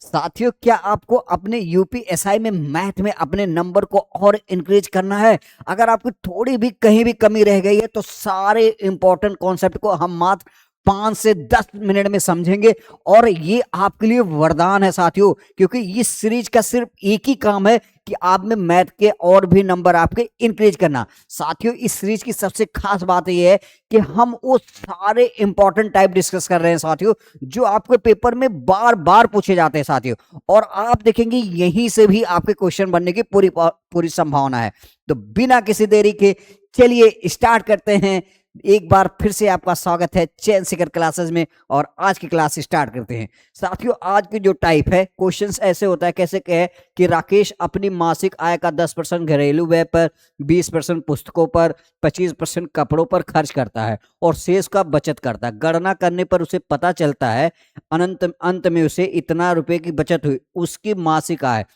साथियों, क्या आपको अपने यूपीएसआई में मैथ में अपने नंबर को और इंक्रीज करना है? अगर आपकी थोड़ी भी कहीं भी कमी रह गई है तो सारे इंपॉर्टेंट कॉन्सेप्ट को हम मात्र 5 से 10 मिनट में समझेंगे। और ये आपके लिए वरदान है साथियों, क्योंकि इस सीरीज का सिर्फ एक ही काम है कि आप में मैथ के और भी नंबर आपके इंक्रीज करना। साथियों, इस सीरीज की सबसे खास बात यह है कि हम वो सारे इंपॉर्टेंट टाइप डिस्कस कर रहे हैं साथियों, जो आपके पेपर में बार बार पूछे जाते हैं साथियों। और आप देखेंगे यहीं से भी आपके क्वेश्चन बनने की पूरी पूरी संभावना है। तो बिना किसी देरी के चलिए स्टार्ट करते हैं। एक बार फिर से आपका स्वागत है चैन सीकर क्लासेस में, और आज की क्लास स्टार्ट करते हैं। साथियों, आज की जो टाइप है क्वेश्चंस ऐसे होता है, कैसे कहे कि राकेश अपनी मासिक आय का 10% घरेलू व्यय पर, 20% पुस्तकों पर, 25% कपड़ों पर खर्च करता है और शेष का बचत करता है। गणना करने पर उसे पता चलता है अंत में उसे इतना रुपए की बचत हुई, उसकी मासिक आय।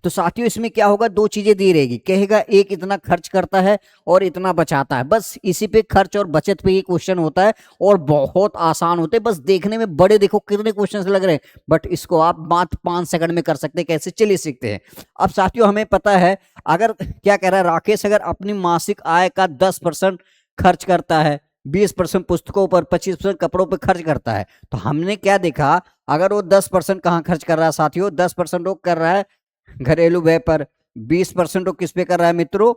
तो साथियों, इसमें क्या होगा, दो चीजें दी रहेगी। कहेगा एक इतना खर्च करता है और इतना बचाता है। बस इसी पे खर्च और बचत पे ही क्वेश्चन होता है, और बहुत आसान होते हैं। बस देखने में बड़े, देखो कितने क्वेश्चन लग रहे हैं, बट इसको आप मात्र 5 सेकंड में कर सकते हैं। कैसे, चलिए सीखते हैं। अब साथियों, हमें पता है, अगर क्या कह रहा है राकेश, अगर अपनी मासिक आय का 10% खर्च करता है, 20% पुस्तकों पर, 25% कपड़ों पर खर्च करता है, तो हमने क्या देखा, अगर वो 10% कहां खर्च कर रहा है साथियों, 10% वो कर रहा है घरेलू व्यय पर, 20% वो किस पे कर रहा है मित्रों,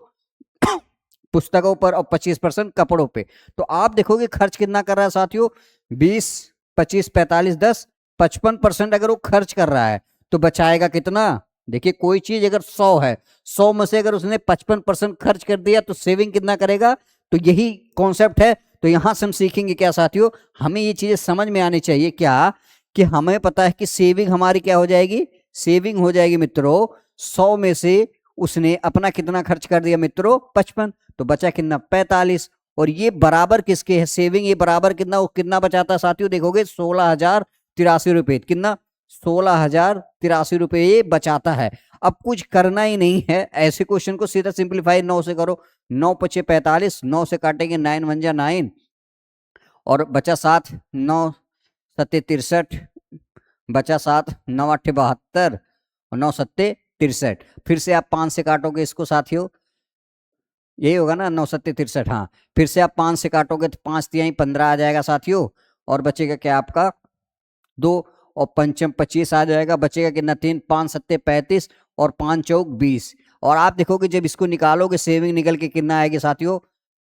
पुस्तकों पर, और 25% कपड़ों पे। तो आप देखोगे खर्च कितना कर रहा है साथियों, 20, 25, 45, 10, 55% अगर वो खर्च कर रहा है तो बचाएगा कितना। देखिए, कोई चीज अगर 100 है, 100 में से अगर उसने 55% खर्च कर दिया तो सेविंग कितना करेगा। तो यही कॉन्सेप्ट है। तो यहां से हम सीखेंगे क्या साथियों, हमें ये चीजें समझ में आनी चाहिए क्या, कि हमें पता है कि सेविंग हमारी क्या हो जाएगी, सेविंग हो जाएगी मित्रों 100 में से उसने अपना कितना खर्च कर दिया मित्रों, 55, तो बचा कितना, 45। और ये बराबर किसके है, सेविंग, ये बराबर कितना, वो कितना बचाता है साथियों, देखोगे 16,083 रुपए। कितना, 16,083 रुपए ये बचाता है। अब कुछ करना ही नहीं है, ऐसे क्वेश्चन को सीधा सिंप्लीफाई 9 से करो। 9 पचे 45, 9 से काटेंगे 9 वन जा 9, और बचा 7, 9 सत्ते 63, बचा 7, 9 अट्ठे 72, और 9 सत्ते 63। फिर से आप 5 से काटोगे इसको साथियों, यही होगा ना, 9 सत्ते 63। हाँ, फिर से आप 5 से काटोगे तो 5 तिहाई 15 आ जाएगा साथियों, और बचेगा क्या आपका 2, और पंचम 25 आ जाएगा। बचेगा कितना, 3, 5 सत्ते 35, और 5 चौक 20। और आप देखोगे जब इसको निकालोगे सेविंग निकल के कितना आएगी साथियों,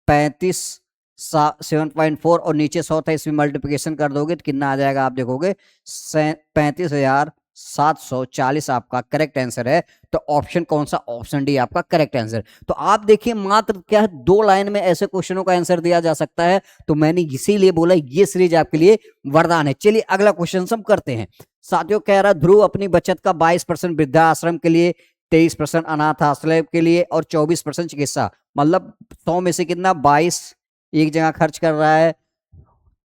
35 7.4, और नीचे 100 था, इसमें मल्टीप्लिकेशन कर दोगे तो कितना आ जाएगा, आप देखोगे 35,740 आपका करेक्ट आंसर है। तो ऑप्शन कौन सा, ऑप्शन डी आपका करेक्ट आंसर। तो आप देखिए, मात्र क्या है, 2 लाइन में ऐसे क्वेश्चनों का आंसर दिया जा सकता है। तो मैंने इसीलिए बोला ये सीरीज आपके लिए वरदान है। चलिए अगला क्वेश्चन हम करते हैं। साथियों, कह रहा ध्रुव अपनी बचत का 22% वृद्धाश्रम के लिए, 23% अनाथ आश्रय के लिए, और 24% चिकित्सा, मतलब 100 में से कितना, 22 एक जगह खर्च कर रहा है,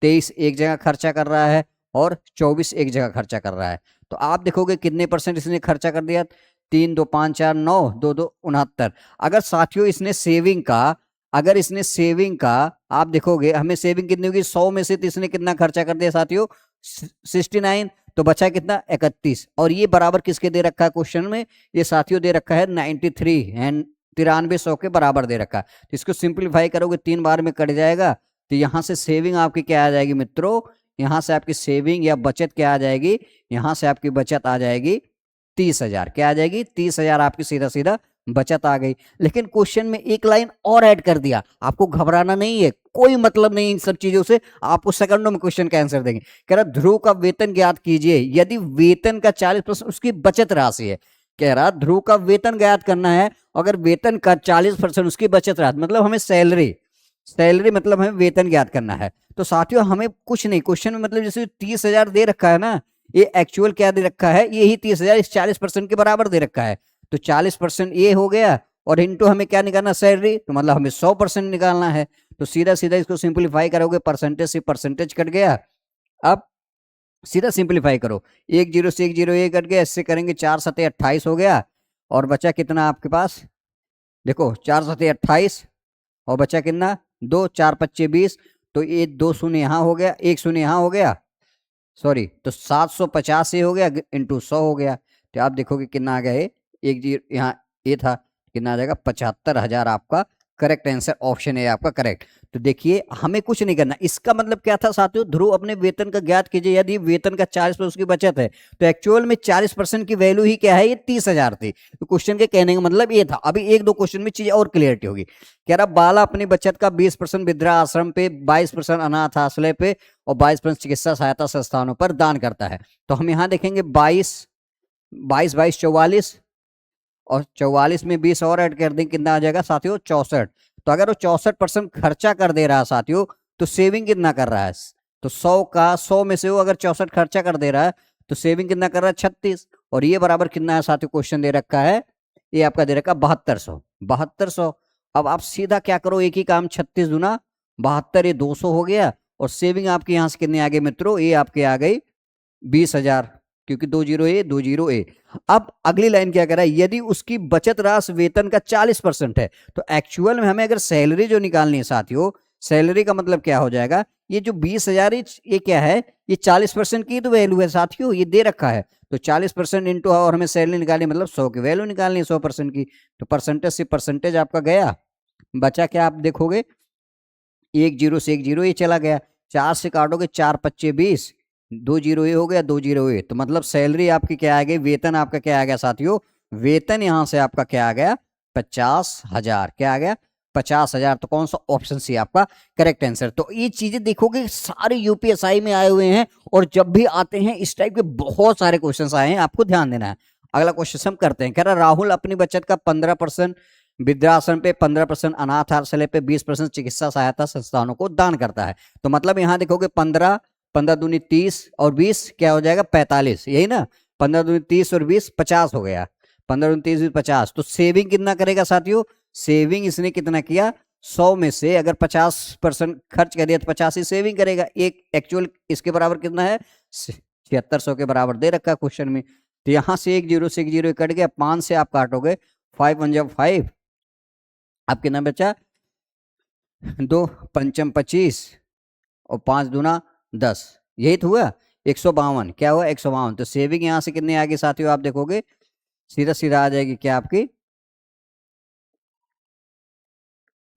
23 एक जगह खर्चा कर रहा है, और 24 एक जगह खर्चा कर रहा है। तो आप देखोगे कितने परसेंट इसने खर्चा कर दिया, 3, 2, 5, 4, 9, 2, 2, 69। अगर साथियों इसने सेविंग का, अगर इसने सेविंग का, आप देखोगे हमें सेविंग कितनी होगी, 100 में से तो इसने कितना खर्चा कर दिया साथियों, 69। तो बचा कितना, 31। और ये बराबर किसके दे रखा है क्वेश्चन में, ये साथियों दे रखा है 93 एंड 93 100 के बराबर दे रखा है। तो इसको सिंप्लीफाई करोगे 3 बार में कट जाएगा। तो यहां से सेविंग आपकी क्या आ जाएगी मित्रों, यहां से आपकी सेविंग या बचत क्या आ जाएगी, यहां से आपकी बचत आ जाएगी 30,000। क्या आ जाएगी, 30,000 आपकी सीधा सीधा बचत आ गई। लेकिन क्वेश्चन में एक लाइन और ऐड कर दिया, आपको घबराना नहीं है, कोई मतलब नहीं इन सब चीजों से, आपको सेकंडों में क्वेश्चन का आंसर देंगे। कह रहा ध्रुव का वेतन ज्ञात कीजिए यदि वेतन का 40% उसकी बचत राशि है। कह रहा ध्रुव का वेतन ज्ञात करना है, अगर वेतन का 40% उसकी बचत राशि, मतलब हमें सैलरी, सैलरी मतलब हमें वेतन ज्ञात करना है। तो साथियों हमें कुछ नहीं, क्वेश्चन में मतलब जैसे 30,000 दे रखा है ना, ये एक्चुअल क्या दे रखा है, यही 30,000 इस 40% के बराबर दे रखा है। तो 40% ये हो गया, और इंटू हमें क्या निकालना, सैलरी, तो मतलब हमें 100% निकालना है। तो सीधा सीधा इसको सिंप्लीफाई करोगे, परसेंटेज से परसेंटेज कट गया। अब सीधा सिंप्लीफाई करो, 1 0 से 1 0 ये कट गया, इससे करेंगे 4 सत्ते 28 हो गया, और बचा कितना आपके पास, देखो 4 सत्ते 28, और बचा कितना, 2, 4 पच्चे 20। तो ये 2 शून्य यहाँ हो गया, 1 शून्य यहाँ हो गया, सॉरी, तो 750 ये हो गया इंटू 100 हो गया, तो आप देखोगे कितना आ गया है, एक जीरो यहाँ ये था, कितना आ जाएगा 75,000 आपका करेक्ट आंसर, ऑप्शन है आपका करेक्ट। तो देखिए हमें कुछ नहीं करना, इसका मतलब क्या था साथियों, ध्रुव अपने वेतन का ज्ञात कीजिए, यदि वेतन का 40% उसकी बचत है तो एक्चुअल में 40% की वैल्यू ही क्या है, ये 30,000 थी। तो क्वेश्चन के कहने का मतलब ये था। अभी एक दो क्वेश्चन में चीजें और क्लियरिटी होगी। कह रहा बाला अपनी बचत का 20% वृद्धा आश्रम पे, 22% अनाथ आश्रय पे और 22% चिकित्सा सहायता संस्थानों पर दान करता है। तो हम यहाँ देखेंगे 22 22 22 44 और 44 में 20 और ऐड कर दें, कितना आ जाएगा साथियों 64। तो अगर वो 64% खर्चा कर दे रहा है साथियों, तो सेविंग कितना कर रहा है, तो 100 में से वो अगर 64 खर्चा कर दे रहा है तो सेविंग कितना कर रहा है 36। और ये बराबर कितना है साथियों, क्वेश्चन दे रखा है, ये आपका दे रखा है 7200। अब आप सीधा क्या करो, एक ही काम, 36 दूना 72, ये 200 हो गया। और सेविंग आपके यहां से कितने आ गए मित्रों, ये आपके आ गई 20,000, क्योंकि 20 ए। अब अगली लाइन क्या कर रहा है, यदि उसकी बचत राशि वेतन का 40% है, तो एक्चुअल में हमें अगर सैलरी जो निकालनी है साथियों, सैलरी का मतलब क्या हो जाएगा, ये जो 20,000 ये क्या है, ये 40% की तो वैल्यू है साथियों, ये दे रखा है। तो 40% इंटू, और हमें सैलरी निकालनी मतलब 100 की वैल्यू निकालनी है 100% की। तो परसेंटेज से परसेंटेज आपका गया, बचा क्या आप देखोगे, एक जीरो से एक जीरो ये चला गया, 4 से काटोगे 4 पच्चे 20, 2 जीरो ये हो गया, 2 जीरो ये। तो मतलब सैलरी आपकी क्या आ गई, वेतन आपका क्या आ गया साथियों, वेतन यहां से आपका क्या आ गया 50,000, क्या आ गया 50,000। तो कौन सा ऑप्शन सी आपका करेक्ट आंसर। तो ये चीजें देखोगे सारे यूपीएसआई में आए हुए हैं, और जब भी आते हैं इस टाइप के बहुत सारे क्वेश्चन आए हैं, आपको ध्यान देना है। अगला क्वेश्चन हम करते हैं, कह रहा राहुल अपनी बचत का 15% वृद्धाश्रम पे, 15% अनाथ आश्रय पे, 20% चिकित्सा सहायता संस्थानों को दान करता है। तो मतलब यहां देखोगे 15 15 दूनी 30 और 20 क्या हो जाएगा 45, यही ना, 15 दूनी 30 और 20 50 हो गया, 15 दूनी 30 50। तो सेविंग कितना करेगा साथियों, सेविंग इसने कितना किया, 100 में से अगर 50% खर्च कर दिया तो 50 ही सेविंग करेगा। एक एक्चुअल इसके बराबर कितना है 7600 के बराबर दे रखा है क्वेश्चन में। तो यहां से एक जीरो से एक जीरो कट गया, 5 से आप काटोगे 5 1 जब 5, आप कितना बचा 2 पंचम 25 और 5 दूना 10, यही तो हुआ 152, क्या हुआ 152। तो सेविंग यहां से कितने आगे साथियों, आप देखोगे सीधा सीधा आ जाएगी क्या आपकी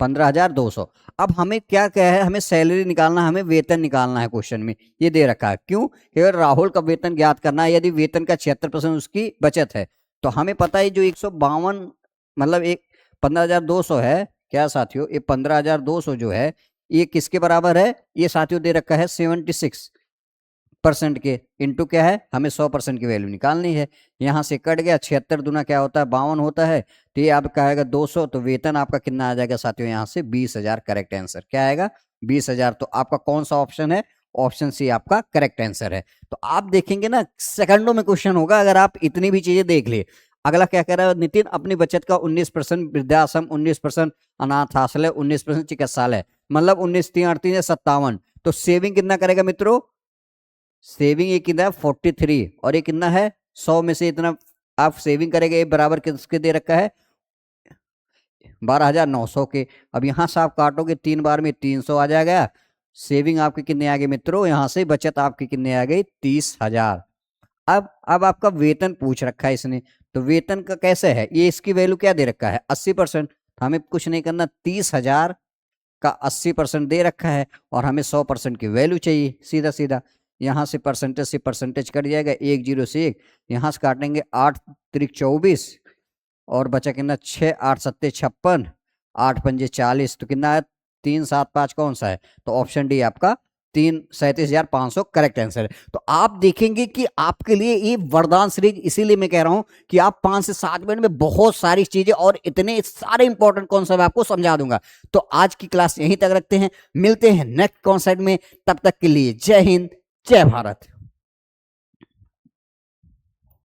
15,200। अब हमें क्या क्या है, हमें सैलरी निकालना है, हमें वेतन निकालना है, क्वेश्चन में ये दे रखा है। क्यों, केवल राहुल का वेतन ज्ञात करना है, यदि वेतन का 76% उसकी बचत है। तो हमें पता है जो 152 मतलब एक 15,200 है क्या साथियों, ये 15,200 जो है ये किसके बराबर है, ये साथियों दे रखा है 76% के, इंटू क्या है, हमें 100% की वैल्यू निकालनी है। यहां से कट गया, 76 दूना क्या होता है 52 होता है, तो ये आपका आएगा 200। तो वेतन आपका कितना आ जाएगा साथियों, यहां से 20,000 करेक्ट आंसर, क्या आएगा 20,000। तो आपका कौन सा ऑप्शन है, ऑप्शन सी आपका करेक्ट आंसर है। तो आप देखेंगे ना सेकंडों में क्वेश्चन होगा अगर आप इतनी भी चीजें देख ले। अगला क्या कह रहा है, नितिन अपनी बचत का 19% वृद्धाश्रम, 19% अनाथ आश्रय, 19% चिकित्सालय, मतलब 19 3 38 57। तो सेविंग कितना करेगा मित्रों, सेविंग ये कितना है 43, और ये कितना है 100 में से इतना आप सेविंग करेंगे, ये बराबर किसके दे रखा है 12,900 के। अब यहां से आप काटोगे 3 बार में 300 आ जाएगा, सेविंग आपके कितने आ गए मित्रों, यहां से बचत आपकी कितने आ गई 30,000। अब आपका वेतन पूछ रखा है इसने, तो वेतन का कैसे है, ये इसकी वैल्यू क्या दे रखा है 80%। तो हमें कुछ नहीं करना, 30,000 का 80% दे रखा है, और हमें 100% की वैल्यू चाहिए। सीधा सीधा यहां से परसेंटेज कट जाएगा, एक जीरो से एक, यहां से काटेंगे 8 त्रिक 24 और बचा कितना 6 8 सत्ते 56, 8 पंजे 40। तो कितना है 3 7 5 कौन सा है, तो ऑप्शन डी आपका 37,500 करेक्ट आंसर है। तो आप देखेंगे कि आपके लिए ये वरदान सीरीज, इसीलिए मैं कह रहा हूं कि आप 5 से 7 मिनट में बहुत सारी चीजें और इतने सारे इंपॉर्टेंट कॉन्सेप्ट आपको समझा दूंगा। तो आज की क्लास यहीं तक रखते हैं, मिलते हैं नेक्स्ट कॉन्सेप्ट में, तब तक के लिए जय हिंद जय भारत।